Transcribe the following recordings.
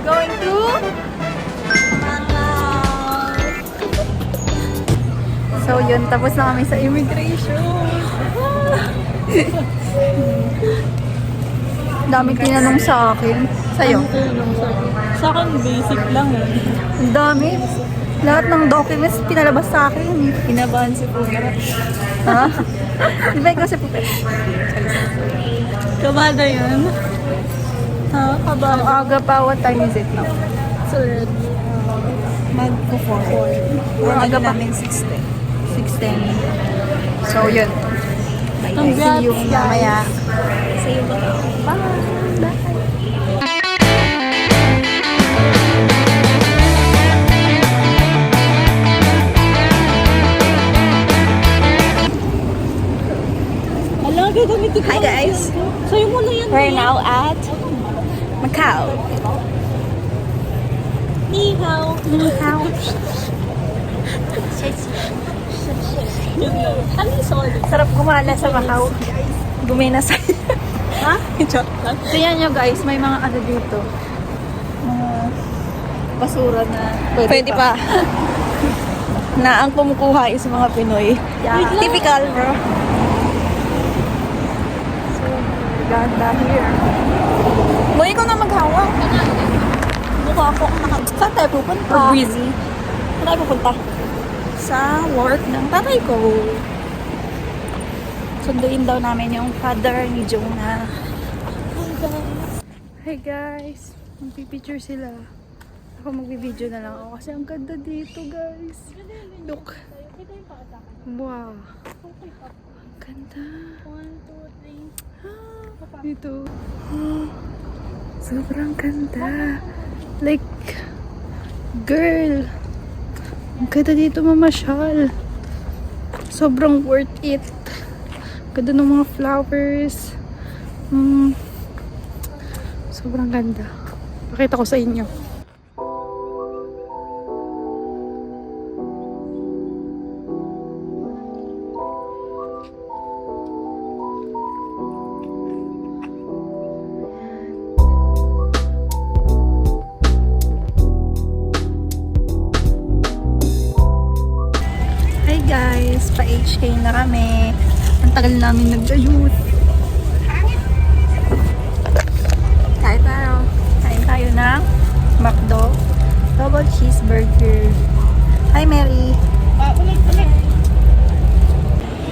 Going to So yun, tapos na kami sa immigration. Dami tinanong sa akin. Sa'yo? Sa akin, basic lang eh. Ang dami. Lahat ng documents pinalabas sa akin. Kinabahan si Pugara. Ha? Di ba ikaw si Pupe? Kabada yun. Ha? Ang Kabada. aga pa, what time is it now? Third. Mag-4. Ang aga pa. 6:10. So yun. Congrats, See you mamaya. See you mamaya. Bye! Ala, gagamitin ko. Hi guys! Sa'yo mo na yan. We're now at Macau. Ni hao. Macau. Ano yung sorry? Sarap gumala sa Macau. Gumina sa... Ha? Joke lang. Tingnan nyo guys, may mga ano dito. Mga basura na pwede pa. Na ang kumukuha is mga Pinoy. Yeah. Typical bro. So, ganda here. Boy, ikaw na maghawak. Mukha ako Saan tayo pupunta? We're busy. Saan tayo pupunta? Sa work ng tatay ko. Sunduin daw namin yung father ni Jonah. Hey guys, magpipicture sila. Ako magbibideo na lang ako kasi ang ganda dito guys. Look. Wow. Ang ganda. 1, 2, 3. Dito. Sobrang ganda. Like, girl. Ang ganda dito mamasyal. Sobrang worth it. Ganda ng mga flowers. Sobrang ganda. Pakita ko sa inyo. Hi guys! Pa-HK na kami. Ang tagal namin nag-ayut. Kain tayo ng McDo. Double cheeseburger. Hi Mary!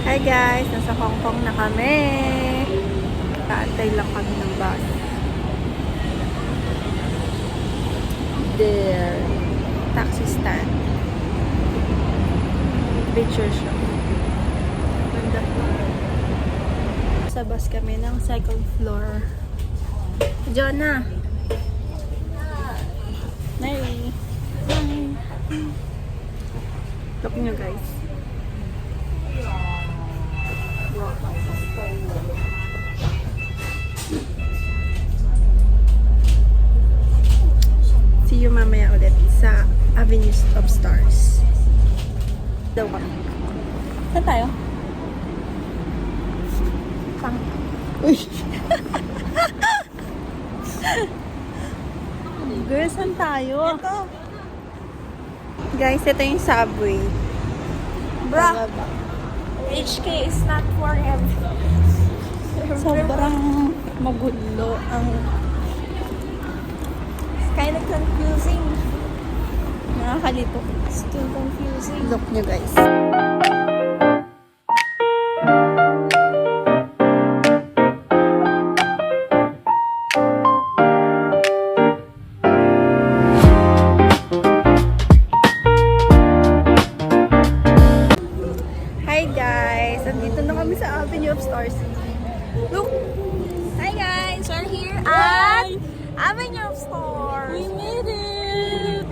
Hi guys! Nasa Hong Kong na kami. Kaantay lang kami ng bus. There. Taxi stand. Picture shop. Sa bus kami ng second floor. Jonah! Mary! Hi! Look nyo guys. See you mamaya ulit sa Avenue of Stars. Daw kami. Saan tayo? Pang. Uy! Girl, saan tayo? Ito. Guys, ito yung subway. Bra! HK is not for everyone. Sobrang magulo ang... It's kind of confusing. Nakakalito. Still confusing. Look nyo guys. Hi guys! Andito na kami sa Avenue of Stars. Look! Hi guys! We're here at Avenue of Stars. We made it!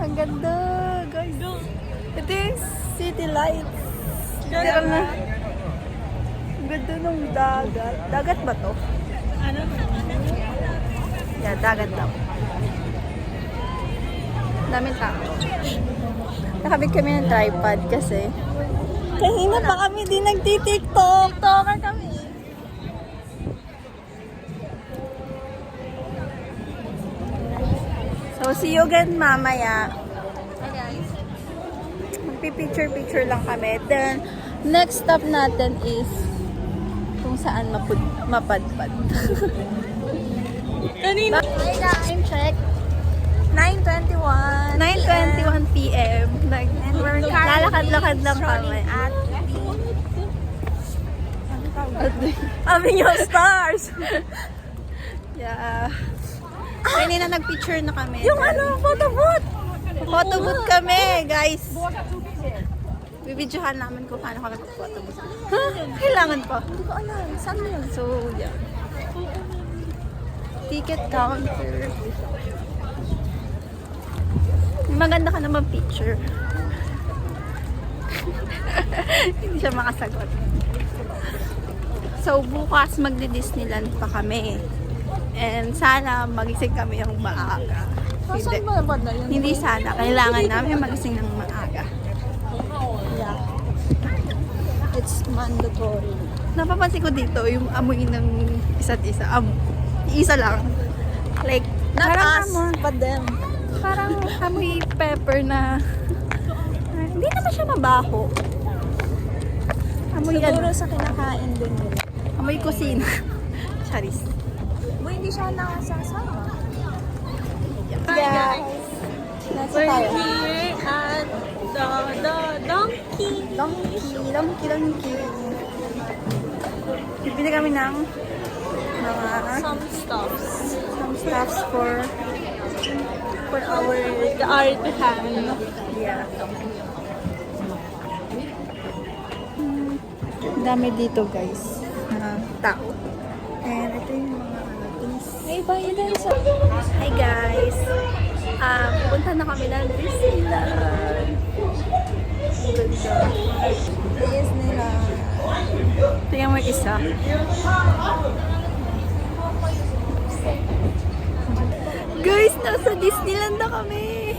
Ang ganda, guys. Ito yung city lights. Pero na. Ang ganda ng dagat. Dagat ba to? Ano? Yeah, dagat daw. Daming tao. Nakabit kami ng tripod kasi kanina pa kami di nagti-tiktok. TikToker kami. So, see you again mamaya. Hi guys. Magpipicture-picture lang kami. Then, next stop natin is kung saan mapadpad. Kanina. Time check. 9:21. 9:21 p.m. And we're Lalakad-lakad lang kami. Avenue Stars! Yeah. Kanina nag-picture na kami. Yung ano, photo booth! Photo booth kami, guys. Bibidyohan namin kung paano kami photo booth. Kailangan pa. Hindi ko alam. Saan yun? So, yeah. Ticket counter. Maganda ka naman picture. Hindi siya makasagot. So, bukas magdi-Disneyland pa kami. And sana magising kami ng maaga. Saan ba ba na yun? Hindi sana. Kailangan namin magising ng maaga. Yeah. It's mandatory. Napapansin ko dito yung amoy ng isa't isa. Isa lang. Like, Not parang us, but them. parang amoy pepper na hindi naman siya mabaho. Amoy Siguro ano, sa kinakain din nila. amoy kusina. Charis. Hindi siya nakasasama. Yeah. Nasa tayo. Here at the donkey. Donkey. Bibili kami ng mga Some stuffs. some stuffs for our art hand. yeah. Ang dami dito guys na tao. And ito yung mga ano, things. Ay, bayan tayo sa... Hi guys! Pupunta na kami ng Disneyland. Ang ganda. Disneyland. Tingnan mo yung isa. Guys, nasa Disneyland na kami!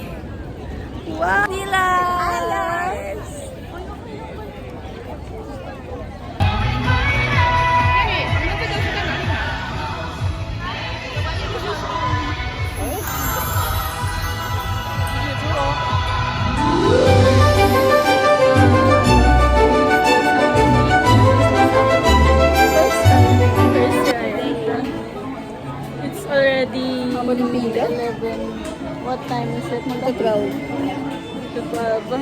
Wow! Disneyland! It's already Magpipila? 11. What time is it? Magta-12. 12.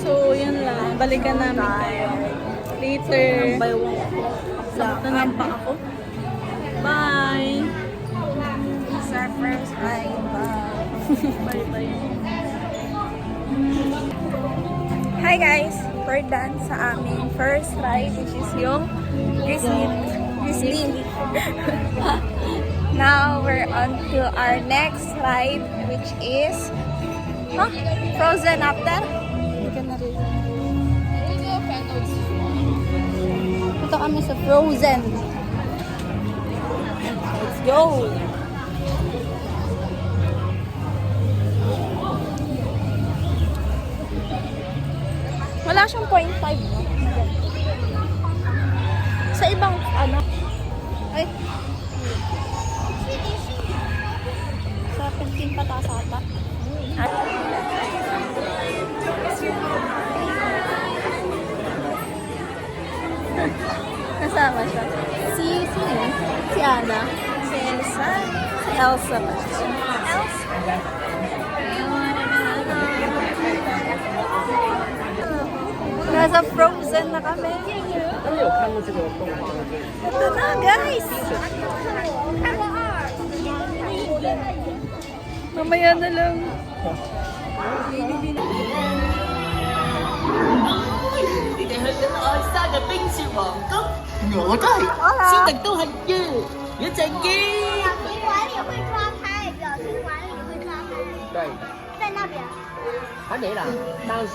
So, yun lang. Balikan namin kayo. Later. Nanampak ako. Bye! It's our first ride. Bye-bye. Hi guys! We're done sa aming first ride, which is yung Disney. Now we're on to our next ride, which is Frozen after. Hindi ka na rin. Ito kami sa Frozen. Let's go! Wala siyang 0.5, no? Sa ibang, ano? Ay. Sa 15 pataas ata. Kasama siya. Si Anna. Si Elsa. Si Elsa ba siya? Nasa Frozen na kami. Ito na, guys! Mamaya na lang. 你哋去緊愛莎嘅冰雪皇宮，我都係先特都係嘅，一陣見。表情管理会抓拍，表情管理会抓拍，对，在那边。还没啦，但是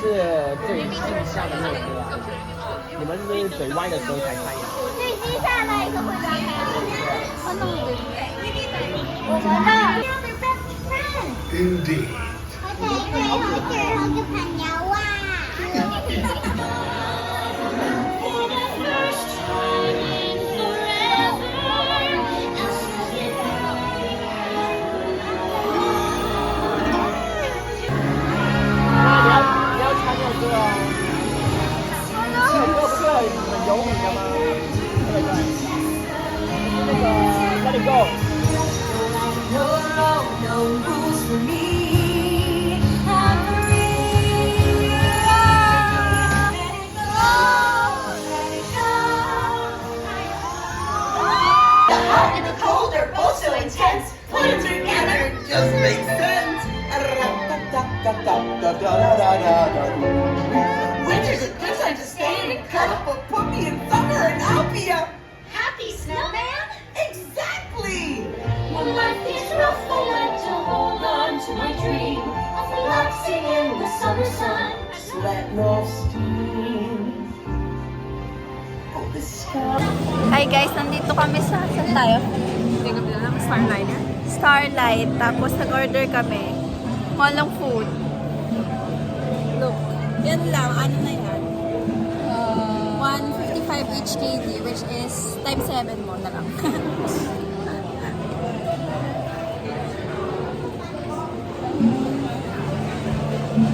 最近下的那个，你们是嘴歪的时候才开的。最近下来一个会抓拍，我弄的。我们的。 Indeed. 我睇佢好似好似朋友啊！ Da, da, da, da, da, da, da. Winter's a good time to stay in and cuddle, but put me in summer and I'll be a Happy snowman? exactly. When life is rough, I like to hold on to my dream of relaxing in the summer sun. Letting off steam. Oh, the sky. Hi guys, nandito kami sa, saan tayo? Hindi kami alam, Starliner. Starlight, tapos nag-order kami. Walang food. Look, yan lang, ano na yan? 155 each KD, which is times 7 mo na lang.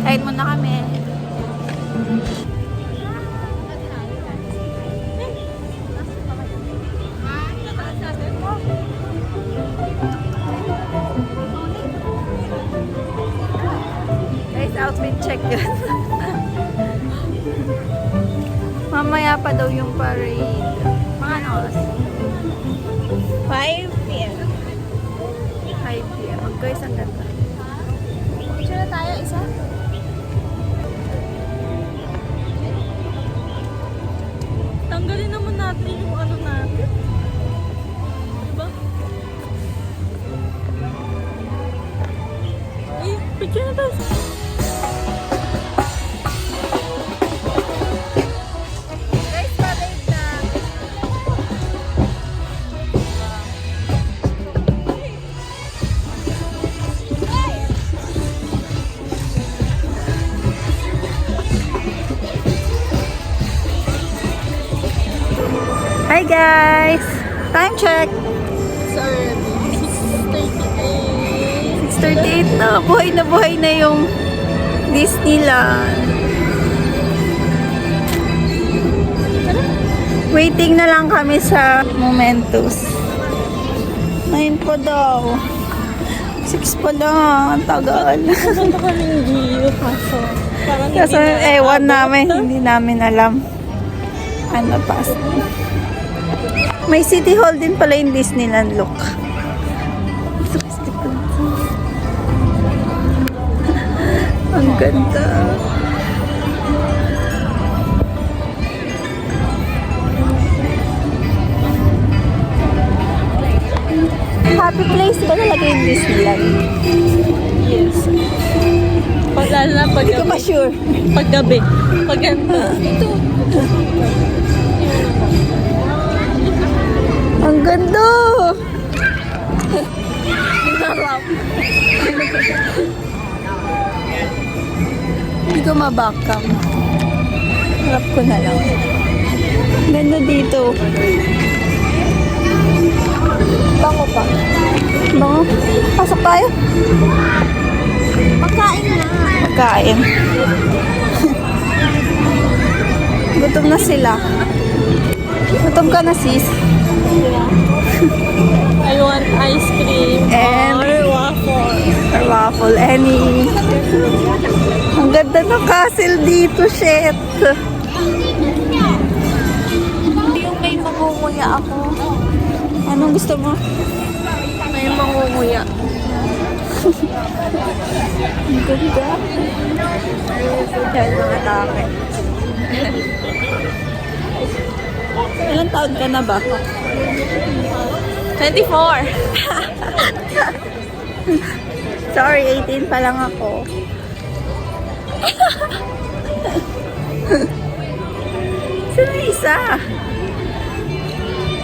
Kain muna kami. Guys, outfit check yun. Mamaya pa daw yung parade. Mga ano oras? 5 p.m. 5 p.m. Guys, ang ganda. Picture na tayo, isa. Tanggalin naman natin yung ano natin. Diba? Ay, picture na tayo. Guys, parade na. Hi guys! Time check! It's already 6:38 na. Buhay na yung Disneyland. Waiting na lang kami sa Momentus. 9 pa daw. 6 pa lang. Ang tagal. Punta kaming Gio kaso parang Kasi ewan namin. Hindi namin alam. Ano pa? May City Hall din pala yung Disneyland look. Ang ganda. Happy place ba talaga yung Disneyland? Yes. Pag lalo na pag Hindi ko pa sure. paggabi. Pag ito. Ang ganda! Hindi ko mabakam. Harap ko na lang. Ganda dito. Bango pa. Bango? Pasok tayo? Pagkain na. Pagkain. Gutom na sila. Gutom ka na, sis. I want ice cream And- or waffle. Or waffle, any. Ang ganda ng castle dito, shit. Hindi yung may mangunguya ako. Anong gusto mo? May mangunguya. Ang ganda. Yan, mga take. Ilang taon ka na ba? 24. Sorry, 18 pa lang ako. Sino isa?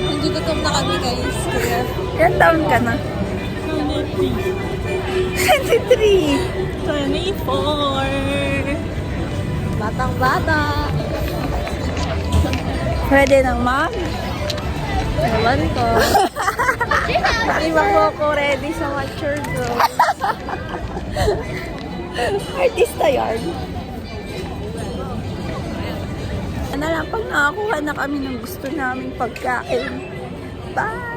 Nagigutom na kami guys. Kaya Ilang taon ka na? 23. 24. Batang bata. Pwede nang ma'am? Ewan ko. Hindi ba ko ready sa mature girl? Artista yarn. Ano lang, pag nakakuha na kami ng gusto naming pagkain. Bye!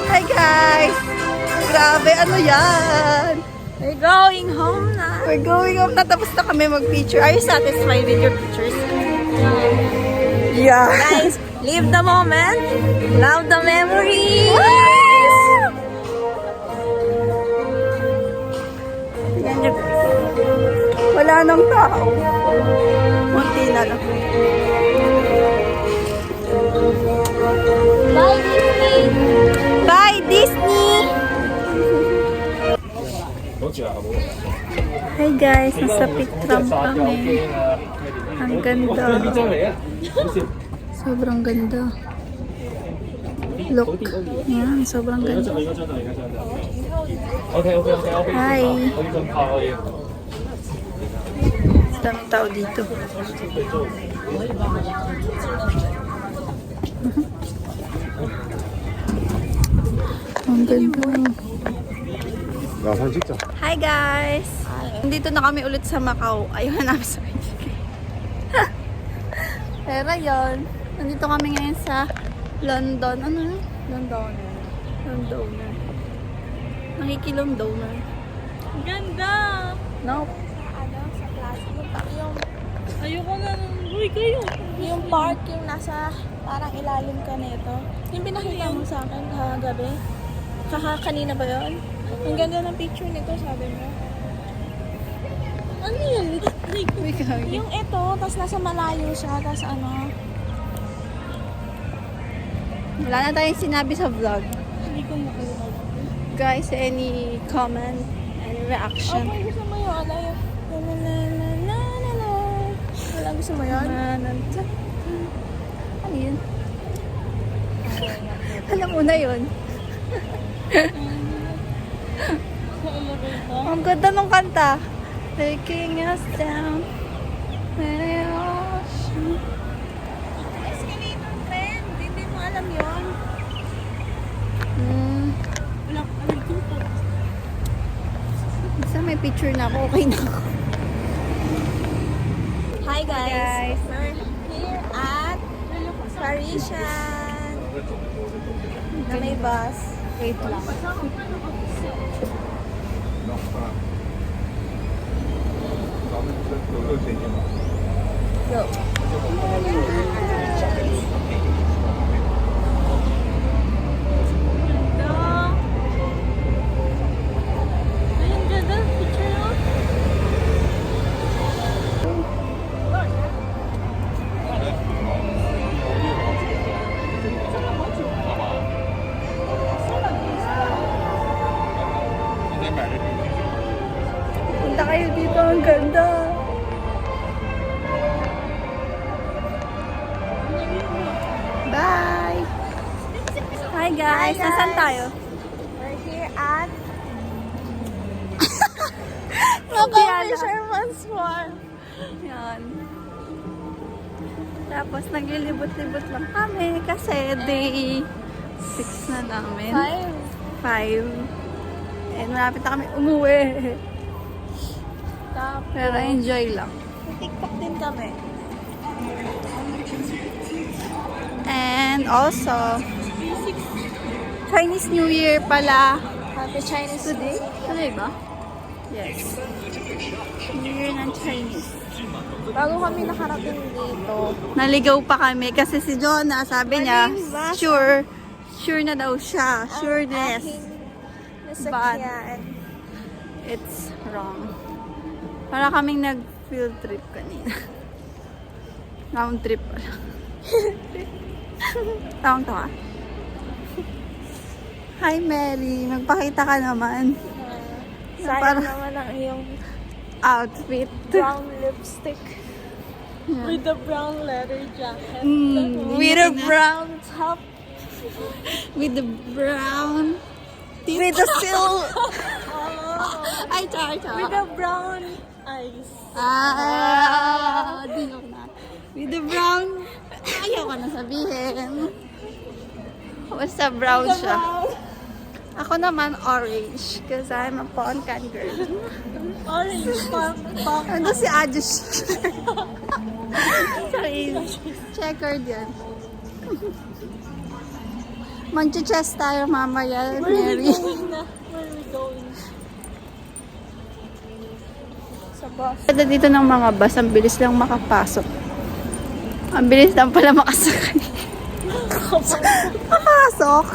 Hi guys! Grabe, ano yan? We're going home na. We're going home na. Tapos na kami mag-picture. Are you satisfied with your pictures? Yeah. Guys, live the moment. Love the memories. Yan yun. Wala nang tao. Munti na lang. Bye, Disney. Bye, Disney! Hi guys, nasa pictram kami. Ang ganda. Sobrang ganda. Look. Yan, sobrang ganda. Hi. Daming tao dito. Ang ganda. 나사진 찍자. Hi guys! Nandito na kami ulit sa Macau. Ayun namin sa Pero yun, nandito kami ngayon sa London. Ano yun? Londoner. Londoner. Nakikilondoner. Ganda. Nope. Ano, sa class yung ayoko na nung uy kayo. Yung park yung nasa parang ilalim ka nito. Yung pinakita mo sa akin kagabi. Kanina ba yun? Ang ganda ng picture nito, sabi mo. Ano yun? Yung ito, tapos nasa malayo siya, tapos ano. Wala na tayong sinabi sa vlog. Hindi ko makilala. Guys, any comment? Any reaction? Okay, gusto mo yun? Ano yung na-na-na-na-na-na. Wala, gusto mo yun? Ano yun? Alam mo na yun. Sa elevator? Ang ganda ng kanta. Taking us down. Ocean. Escalator, friend. Hindi mo alam yun. Wala, alam ko po. Basta may picture na ako, okay na ako. Hi guys. guys. We're here at Parisian. Na may bus. Wait lang. Go. Ayun, ganda. Picture mo. Punta kayo dito, ang ganda. Bye! Hi guys, nasaan tayo? We're here at Hindi alam. Fisherman's Wharf. Yan. Tapos naglilibot-libot lang kami kasi day 6 na namin. 5. And malapit na kami umuwi. Tapos, Pero enjoy lang. TikTok din kami. And also, Chinese New Year pala. Happy Chinese Today? Today ba? Yes. New Year ng Chinese. Bago kami nakarating dito, Naligaw pa kami kasi si Jonah sabi niya, Maling basa. sure na daw siya. Sureness. aking But- nasakyan. It's wrong. Para kaming nag-field trip kanina. Round trip pala. Tawang-tawa. Hi Mary, magpakita ka naman. Sayang Para- naman ang iyong Outfit. brown lipstick Yeah. with the brown leather jacket. With a brown top. With the brown With the silk. Ay, char. With the brown eyes. Di ko na. With the brown. Ayaw ko na sabihin. Basta brown siya. Ako naman orange because I'm a Poncan girl. Orange, punk. Ano si Ajush? Sorry. Checkered yan. Mag-chess tayo mamaya, Where are we Mary. going na? Where are we going? Sa bus. Kada dito ng mga bus, ang bilis lang makapasok. Ang bilis lang pala makasakay. Makasok.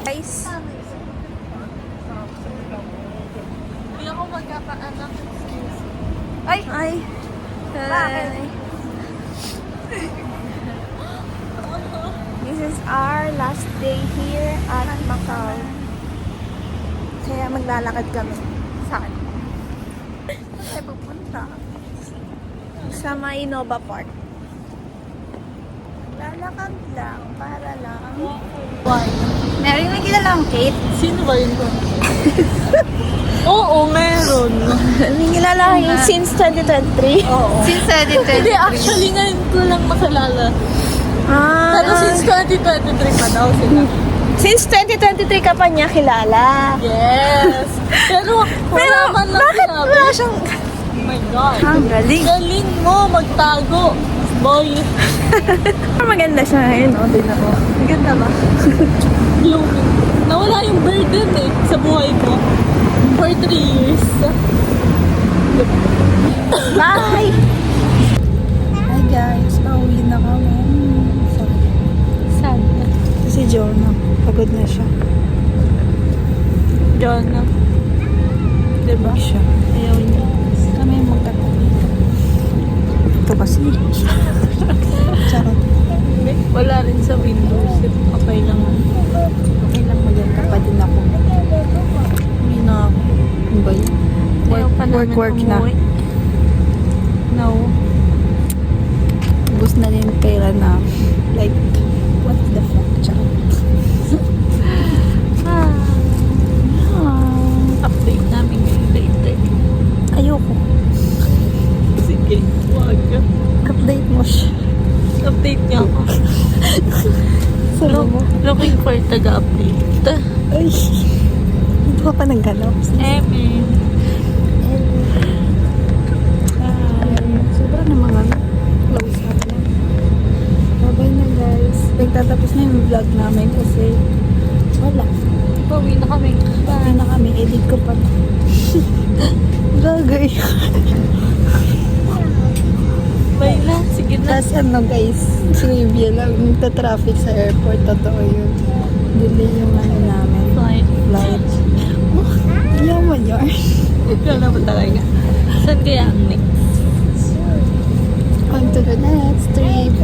Guys, Hindi ako magkakaanak. ay. Bakit? This is our last day here at Macau. Kaya maglalakad kami. Saan? Ay, pupunta. Sa may Innova Park. Lalakad lang para lang. Why? Meron may kilalang Kate. Sino ba yun ko? Oo, meron. May kilala yun since 2023. Oo. Since Hindi, 2023. actually ngayon ko lang makilala. Ah, Pero since 2023 pa daw sila. since 2023 ka pa niya kilala. Yes! Pero wala man lang bakit sinabi. wala siyang... Oh my God. Ang galing. Galing mo magtago. Boy. Maganda siya ngayon, no? Din ako. Maganda ba? Blooming. Nawala yung burden eh sa buhay ko. For 3 years. Bye! Hi guys, pauwi na kami. Sad. Si Jonah, pagod na siya. John. Diba? Siya. Ayaw niya. Kami magkatabi. Ito kasi. Charot. Wala rin sa Windows. Okay lang. Okay lang, maganda pa din ako. Hindi na ako. Ano ba yun? Ayaw pa namin Work na. umuwi. No. Ubus na rin yung pera na. Like, what the fuck? Charot. Update namin ngayon later. Ayoko. Sige, wag. Update mo siya. Update niya ako. Sabi mo. Looking for taga-update. Ay. Hindi ka pa nagganap. Emin. Sobra na mga close up na. Bye-bye na guys. Nagtatapos na yung vlog namin kasi wala. Pauwi na kami. Bye na kami. Edit ko pa. Gagay. Bye na. Sige na. Tapos ano guys, trivia lang. Nagta-traffic sa airport. Totoo yun. Delay yung ano namin. Fine. Flight. Oh, yaman yun. Wala ba talaga? Saan kaya ang next? On to the next trip.